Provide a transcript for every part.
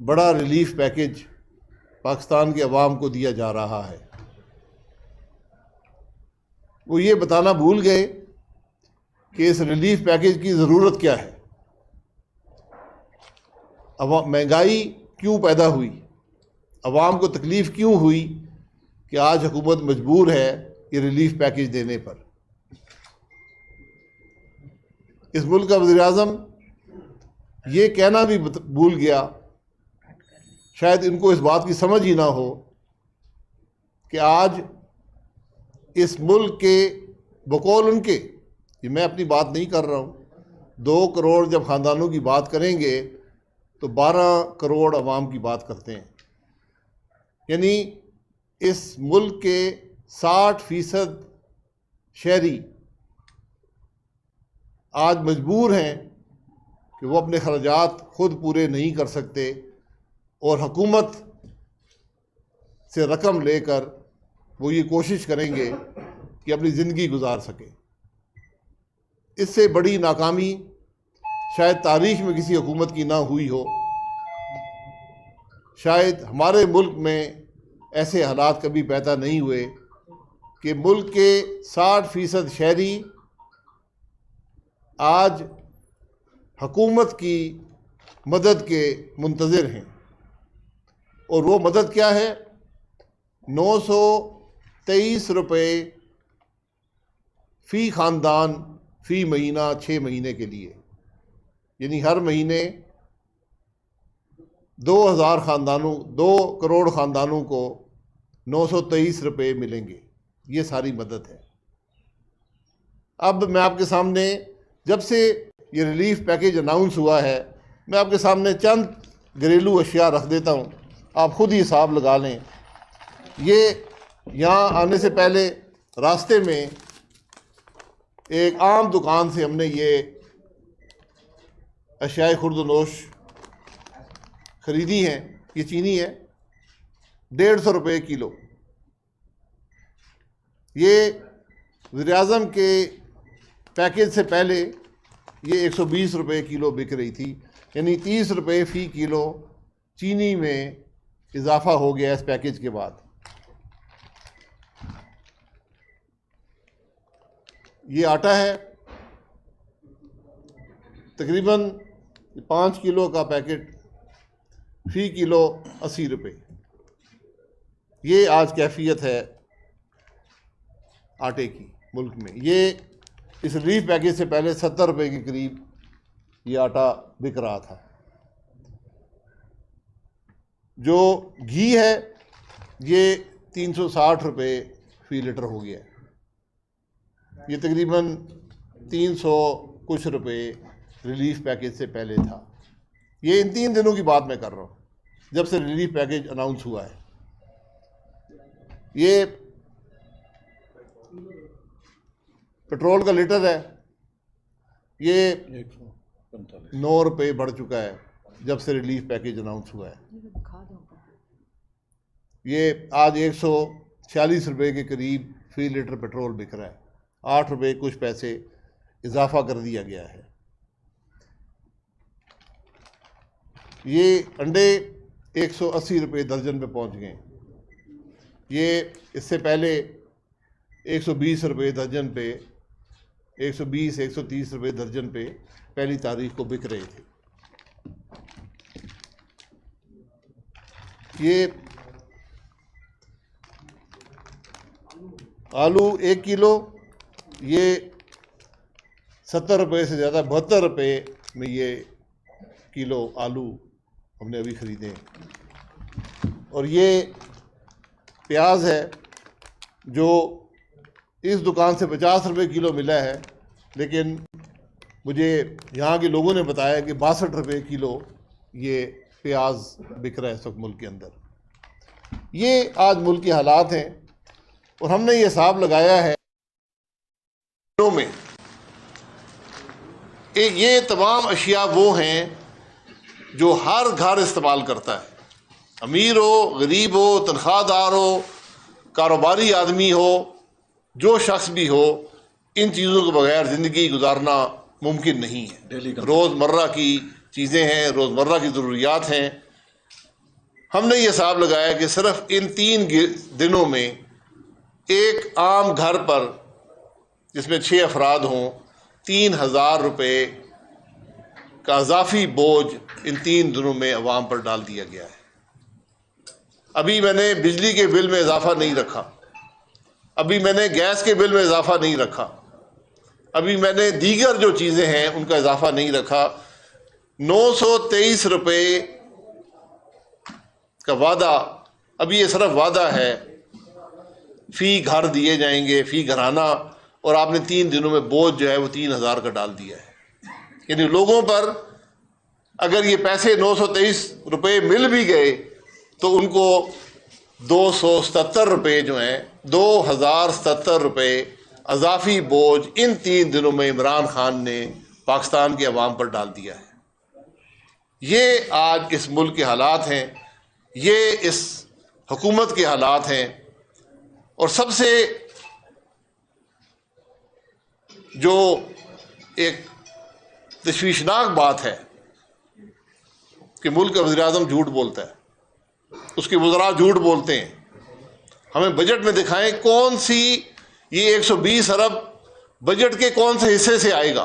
बड़ा relief package Pakistan के अवाम को दिया जा रहा है, वो ये बताना भूल गए कि इस रिलीफ पैकेज की ज़रूरत क्या है, महंगाई क्यों पैदा हुई, अवाम को तकलीफ़ क्यों हुई कि आज हुकूमत मजबूर है ये रिलीफ पैकेज देने पर। इस मुल्क का वज़ीर-ए-आज़म ये कहना भी भूल गया, शायद इनको इस बात की समझ ही ना हो कि आज इस मुल्क के बकौल उनके, ये मैं अपनी बात नहीं कर रहा हूँ, 2 करोड़ जब ख़ानदानों की बात करेंगे तो 12 करोड़ अवाम की बात करते हैं। यानी इस मुल्क के 60% शहरी आज मजबूर हैं कि वो अपने खर्चात खुद पूरे नहीं कर सकते और हुकूमत से रकम लेकर वो ये कोशिश करेंगे कि अपनी ज़िंदगी गुजार सकें। इससे बड़ी नाकामी शायद तारीख़ में किसी हुकूमत की ना हुई हो। शायद हमारे मुल्क में ऐसे हालात कभी पैदा नहीं हुए कि मुल्क के 60% शहरी आज हुकूमत की मदद के मुंतज़िर हैं। और वो मदद क्या है? 923 रुपये फ़ी ख़ानदान फ़ी महीना 6 महीने के लिए, यानी हर महीने 2000 ख़ानदानों 2 करोड़ ख़ानदानों को 923 रुपये मिलेंगे। ये सारी मदद है। अब मैं आपके सामने, जब से ये रिलीफ पैकेज अनाउंस हुआ है, मैं आपके सामने चंद घरेलू अशिया रख देता हूँ, आप खुद ही हिसाब लगा लें। ये यहाँ आने से पहले रास्ते में एक आम दुकान से हमने ये अशियाए खुर्द-ओ-नोश ख़रीदी हैं। ये चीनी है, 150 रुपये किलो। ये वज़ीर-ए-आज़म के पैकेज से पहले ये 120 रुपये किलो बिक रही थी, यानी 30 रुपये फ़ी किलो चीनी में इजाफा हो गया इस पैकेज के बाद। ये आटा है, तकरीबन 5 किलो का पैकेट, फ़ी किलो 80 रुपये। ये आज कैफियत है आटे की मुल्क में। ये इस रिलीफ पैकेज से पहले 70 रुपये के करीब ये आटा बिक रहा था। जो घी है ये 360 रुपये फ़ी लीटर हो गया है। ये तकरीबन 300 कुछ रुपये रिलीफ पैकेज से पहले था। ये इन 3 दिनों की बात मैं कर रहा हूँ, जब से रिलीफ पैकेज अनाउंस हुआ है। ये पेट्रोल का लीटर है, ये 9 रुपये बढ़ चुका है जब से रिलीफ पैकेज अनाउंस हुआ है। ये आज 146 रुपये के करीब फ़ी लीटर पेट्रोल बिक रहा है। 8 रुपये कुछ पैसे इजाफा कर दिया गया है। ये अंडे 180 रुपये दर्जन पे पहुंच गए। ये इससे पहले 120 रुपये दर्जन पे, 120-130 रुपये दर्जन पे पहली तारीख को बिक रहे थे। ये आलू 1 किलो, ये 70 रुपये से ज़्यादा, 72 रुपये में ये किलो आलू हमने अभी ख़रीदे हैं। और ये प्याज है जो इस दुकान से 50 रुपये किलो मिला है, लेकिन मुझे यहाँ के लोगों ने बताया कि 62 रुपये किलो ये प्याज बिक रहा है इस वक्त मुल्क के अंदर। ये आज मुल्क के हालात हैं और हमने ये हिसाब लगाया है में ये तमाम अशिया वो हैं जो हर घर इस्तेमाल करता है, अमीर हो, गरीब हो, तनख्वाहदार हो, कारोबारी आदमी हो, जो शख्स भी हो, इन चीज़ों के बगैर ज़िंदगी गुजारना मुमकिन नहीं है। रोज़मर्रा की चीज़ें हैं, रोज़मर्रा की ज़रूरियात हैं, हमने ये हिसाब लगाया कि सिर्फ इन 3 दिनों में एक आम घर पर जिसमें 6 अफराद हों 3,000 रुपये का इजाफी बोझ इन 3 दिनों में अवाम पर डाल दिया गया है। अभी मैंने बिजली के बिल में इजाफा नहीं रखा, अभी मैंने गैस के बिल में इजाफा नहीं रखा, अभी मैंने दीगर जो चीज़ें हैं उनका इजाफा नहीं रखा। 923 रुपये का वादा, अभी ये सिर्फ वादा है, फ़ी घर दिए जाएंगे, फ़ी घराना, और आपने 3 दिनों में बोझ जो है वो 3,000 का डाल दिया है। यानी लोगों पर अगर ये पैसे 923 रुपये मिल भी गए तो उनको 277 रुपये जो हैं, 2077 रुपये अजाफी बोझ इन 3 दिनों में इमरान खान ने पाकिस्तान के अवाम पर डाल दिया है। ये आज इस मुल्क के हालात हैं, ये इस हुकूमत के हालात हैं। और सबसे जो एक तशवीशनाक बात है कि मुल्क का वज़ीर-ए-आज़म झूठ बोलता है, उसके वज़रा झूठ बोलते हैं। हमें बजट में दिखाएं कौन सी ये 120 अरब बजट के कौन से हिस्से से आएगा।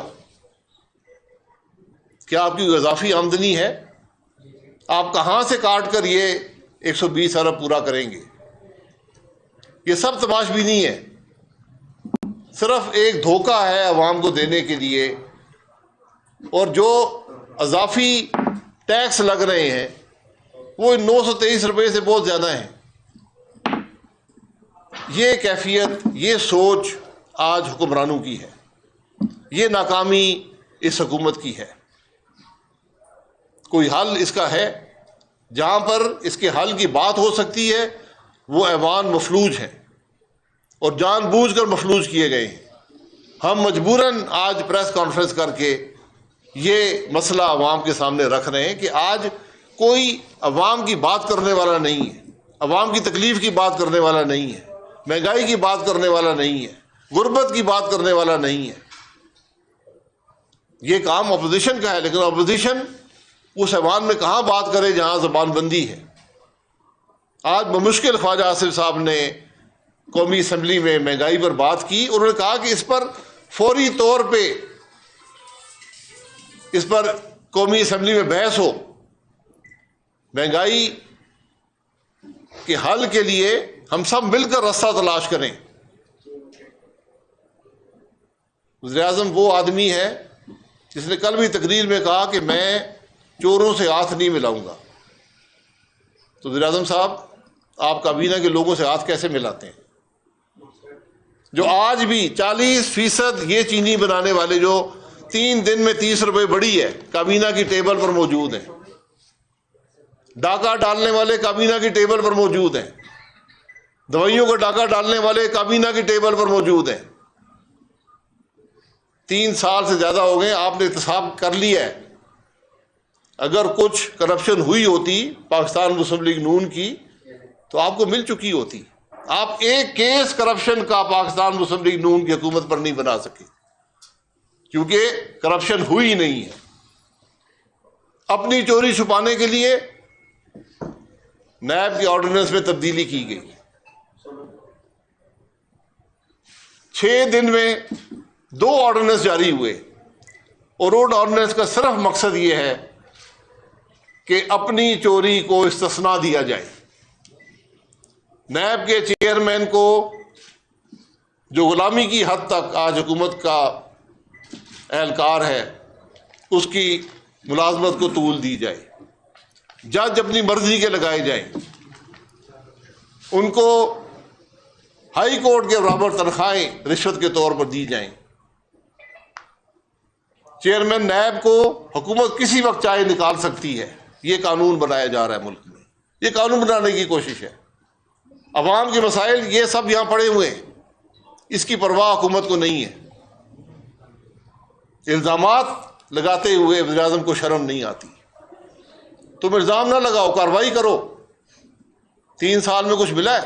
क्या आपकी इजाफी आमदनी है? आप कहाँ से काट कर ये 120 अरब पूरा करेंगे? ये सब तमाशबीनी है, सिर्फ एक धोखा है अवाम को देने के लिए। और जो इजाफी टैक्स लग रहे हैं वो 923 रुपये से बहुत ज़्यादा है। ये कैफियत, ये सोच आज हुक्मरानों की है, ये नाकामी इस हुकूमत की है। कोई हल इसका है? जहाँ पर इसके हल की बात हो सकती है वो ऐवान मफलूज हैं और जानबूझकर मफलूज किए गए हैं। हम मजबूरन आज प्रेस कॉन्फ्रेंस करके ये मसला अवाम के सामने रख रहे हैं कि आज कोई अवाम की बात करने वाला नहीं है, अवाम की तकलीफ़ की बात करने वाला नहीं है, महंगाई की बात करने वाला नहीं है, गुर्बत की बात करने वाला नहीं है। ये काम अपोजिशन का है, लेकिन अपोजिशन उस ऐवान में कहाँ बात करे जहाँ ज़बानबंदी है। आज बमुश्किल ख्वाजा आसिफ साहब ने कौमी असम्बली में महंगाई पर बात की और उन्होंने कहा कि इस पर फौरी तौर पे इस पर कौमी असम्बली में बहस हो। महंगाई के हल के लिए हम सब मिलकर रास्ता तलाश करें। वज़ीर-ए-आज़म वो आदमी है जिसने कल भी तकरीर में कहा कि मैं चोरों से हाथ नहीं मिलाऊंगा। तो वज़ीर-ए-आज़म साहब, आप काबीना के लोगों से हाथ कैसे मिलाते हैं? जो आज भी 40% ये चीनी बनाने वाले जो 3 दिन में 30 रुपये बढ़ी है काबीना की टेबल पर मौजूद हैं, डाका डालने वाले काबीना की टेबल पर मौजूद हैं, दवाइयों का डाका डालने वाले काबीना की टेबल पर मौजूद हैं। 3 साल से ज़्यादा हो गए, आपने इंतखाब कर लिया है। अगर कुछ करप्शन हुई होती पाकिस्तान मुस्लिम लीग नून की तो आपको मिल चुकी होती। आप एक केस करप्शन का पाकिस्तान मुस्लिम लीग नून की हुकूमत पर नहीं बना सके क्योंकि करप्शन हुई नहीं है। अपनी चोरी छुपाने के लिए नैब के ऑर्डिनेंस में तब्दीली की गई। 6 दिन में 2 ऑर्डिनेंस जारी हुए और उन ऑर्डिनेंस का सिर्फ मकसद ये है कि अपनी चोरी को इस्तिस्ना दिया जाए। नैब के चेयरमैन को जो गुलामी की हद तक आज हुकूमत का एहलकार है उसकी मुलाजमत को तूल दी जाए, जज अपनी मर्जी के लगाए जाएं, उनको हाई कोर्ट के बराबर तनख्वाहें रिश्वत के तौर पर दी जाएं। चेयरमैन नैब को हुकूमत किसी वक्त चाहे निकाल सकती है। ये कानून बनाया जा रहा है मुल्क में, ये कानून बनाने की कोशिश है। अवाम के मसाइल ये सब यहाँ पड़े हुए हैं, इसकी परवाह हुकूमत को नहीं है। इल्ज़ामात लगाते हुए वज़ीर-ए-आज़म को शर्म नहीं आती। तुम इल्ज़ाम ना लगाओ, कार्रवाई करो। 3 साल में कुछ मिला है?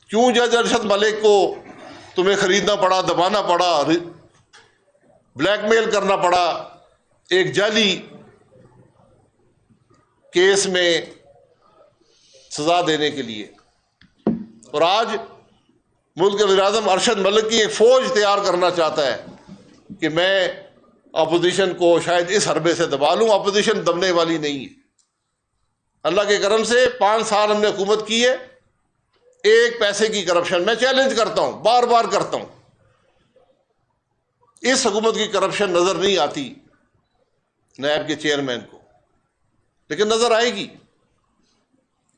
क्यों जज अरशद मलिक को तुम्हें खरीदना पड़ा, दबाना पड़ा, ब्लैकमेल करना पड़ा, एक जाली केस में सजा देने के लिए। और आज मुल्क के वज़ीर-ए-आज़म अरशद मलिक की एक फ़ौज तैयार करना चाहता है कि मैं अपोजिशन को शायद इस हरबे से दबा लूँ। अपोजिशन दबने वाली नहीं है। अल्लाह के करम से 5 साल हमने हुकूमत की है, एक पैसे की करप्शन, मैं चैलेंज करता हूँ, बार बार करता हूँ, इस हुकूमत की करप्शन नजर नहीं आती नैब के चेयरमैन को, लेकिन नजर आएगी।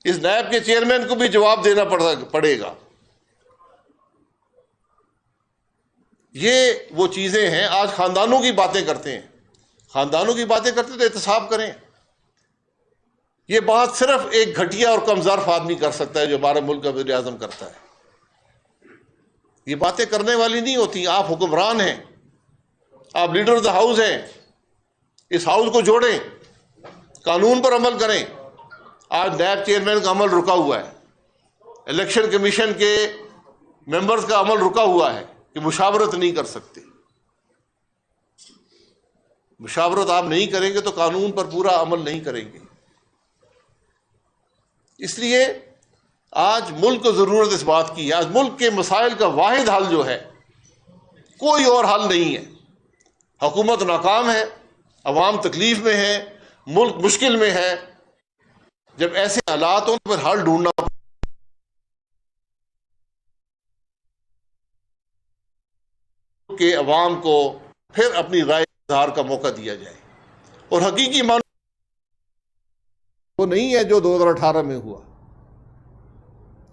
इस नैब के चेयरमैन को भी जवाब देना पड़ेगा। ये वो चीजें हैं। आज खानदानों की बातें करते हैं, खानदानों की बातें करते तो एहतसाब करें। ये बात सिर्फ एक घटिया और कमजोर आदमी कर सकता है जो हमारे मुल्क का वज़ीर आज़म करता है। ये बातें करने वाली नहीं होती। आप हुक्मरान हैं, आप लीडर ऑफ द हाउस हैं, इस हाउस को जोड़ें, कानून पर अमल करें। आज नैब चेयरमैन का अमल रुका हुआ है, इलेक्शन कमीशन के मेंबर्स का अमल रुका हुआ है कि मुशावरत नहीं कर सकते। मुशावरत आप नहीं करेंगे तो कानून पर पूरा अमल नहीं करेंगे। इसलिए आज मुल्क को जरूरत इस बात की है। आज मुल्क के मसाइल का वाहिद हल जो है, कोई और हल नहीं है। हुकूमत नाकाम है, अवाम तकलीफ में है, मुल्क मुश्किल में है। जब ऐसे हालात हों तो फिर हल ढूंढना के अवाम को फिर अपनी राय इज़हार का मौका दिया जाए। और हकीकी मान वो नहीं है जो 2018 में हुआ।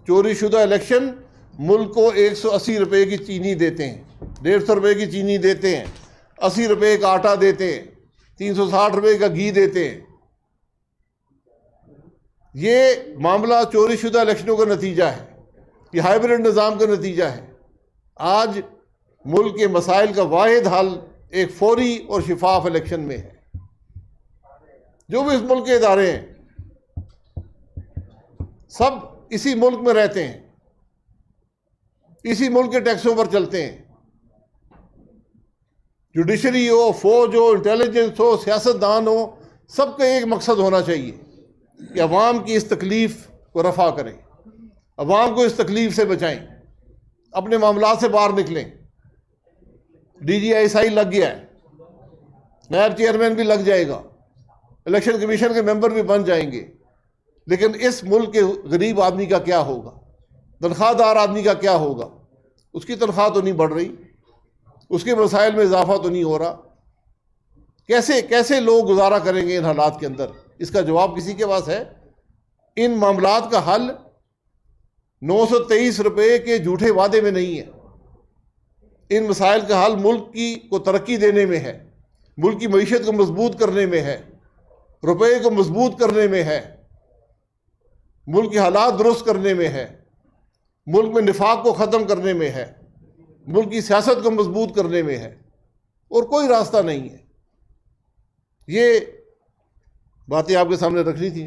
चोरी शुदा इलेक्शन, मुल्क को 180 रुपए की चीनी देते हैं, 150 रुपए की चीनी देते हैं, 80 रुपए का आटा देते हैं, 360 रुपए का घी देते हैं। ये मामला चोरी शुदा इलेक्शनों का नतीजा है, ये हाइब्रिड निज़ाम का नतीजा है। आज मुल्क के मसाइल का वाहिद हल एक फौरी और शिफाफ इलेक्शन में है। जो भी इस मुल्क के इदारे हैं सब इसी मुल्क में रहते हैं, इसी मुल्क के टैक्सों पर चलते हैं। जुडिशरी हो, फौज हो, इंटेलिजेंस हो, सियासतदान हो, सबका एक मकसद होना चाहिए कि अवाम की इस तकलीफ को रफा करें, अवाम को इस तकलीफ से बचाएं, अपने मामलात से बाहर निकलें। DGI लग गया है, नैब चेयरमैन भी लग जाएगा, इलेक्शन कमीशन के मेंबर भी बन जाएंगे, लेकिन इस मुल्क के गरीब आदमी का क्या होगा, तनख्वाहदार आदमी का क्या होगा? उसकी तनख्वाह तो नहीं बढ़ रही, उसके मसाइल में इजाफा तो नहीं हो रहा। कैसे कैसे लोग गुजारा करेंगे इन हालात के अंदर? इसका जवाब किसी के पास है? इन मामलात का हल 923 रुपए के झूठे वादे में नहीं है। इन मसाइल का हल मुल्क की को तरक्की देने में है, मुल्क की मईशत को मजबूत करने में है, रुपये को मजबूत करने में है, मुल्क के हालात दुरुस्त करने में है, मुल्क में निफाक को ख़त्म करने में है, मुल्क की सियासत को मजबूत करने में है, और कोई रास्ता नहीं है। ये बातें आपके सामने रखनी थी।